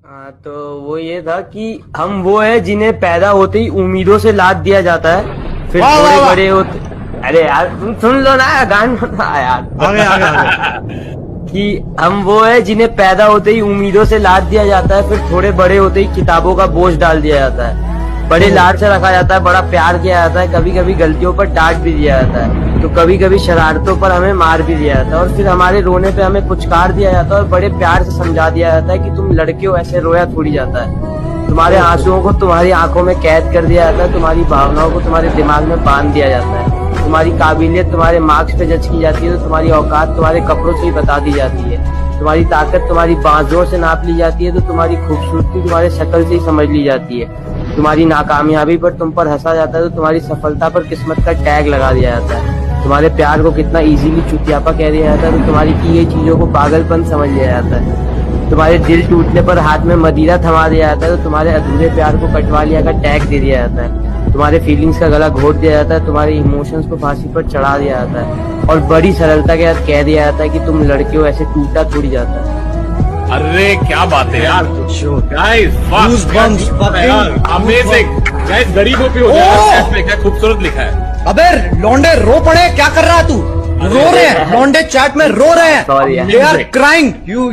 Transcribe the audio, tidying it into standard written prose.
हाँ, तो वो ये था कि हम वो है जिन्हें पैदा होते ही उम्मीदों से लाद दिया जाता है, फिर वाह, थोड़े वाह, वाह। बड़े होते। अरे यार तुम सुन लो ना, गाना यार। आगे आगे आगे। कि हम वो है जिन्हें पैदा होते ही उम्मीदों से लाद दिया जाता है, फिर थोड़े बड़े होते ही किताबों का बोझ डाल दिया जाता है। बड़े लाड से रखा जाता है, बड़ा प्यार किया जाता है, कभी कभी गलतियों पर डांट भी दिया जाता है, तो कभी कभी शरारतों पर हमें मार भी दिया जाता है, और फिर हमारे रोने पे हमें पुचकार दिया जाता है और बड़े प्यार से समझा दिया जाता है कि तुम लड़के हो, ऐसे रोया थोड़ी जाता है। तुम्हारे आंसुओं को तुम्हारी आंखों में कैद कर दिया जाता है, तुम्हारी भावनाओं को तुम्हारे दिमाग में बांध दिया जाता है, तुम्हारी काबिलियत तुम्हारे मार्क्स पे जज की जाती है, तो तुम्हारी औकात तुम्हारे कपड़ों से ही बता दी जाती है, तुम्हारी ताकत तुम्हारी बाजुओं से नाप ली जाती है, तो तुम्हारी खूबसूरती तुम्हारे शक्ल से ही समझ ली जाती है, तुम्हारी नाकामयाबी पर तुम पर हंसा जाता है, तो तुम्हारी सफलता पर किस्मत का टैग लगा दिया जाता है, तुम्हारे प्यार को कितना इजीली चुतियापा कह दिया जाता है, तो तुम्हारी की गई चीजों को पागलपन समझ लिया जाता है, तुम्हारे दिल टूटने पर हाथ में मदिरा थमा दिया जाता है, तो तुम्हारे अधूरे प्यार को कटवा लिया का टैग दे दिया जाता है, तुम्हारे फीलिंग्स का गला घोट दिया जाता है, तुम्हारे इमोशंस को फांसी पर चढ़ा दिया जाता है, और बड़ी सरलता के साथ कह दिया जाता है कि तुम लड़के हो, ऐसे टूटा थोड़ी जाता है। अरे क्या बात है यार, guys Goosebumps, fucking amazing guys, गरीबों पे हो जाए में क्या खूबसूरत लिखा है। अबे लौंडे रो पड़े, क्या कर रहा है तू? रो रहे हैं लौंडे, चैट में रो रहे Sorry हैं, यार। They are crying. यू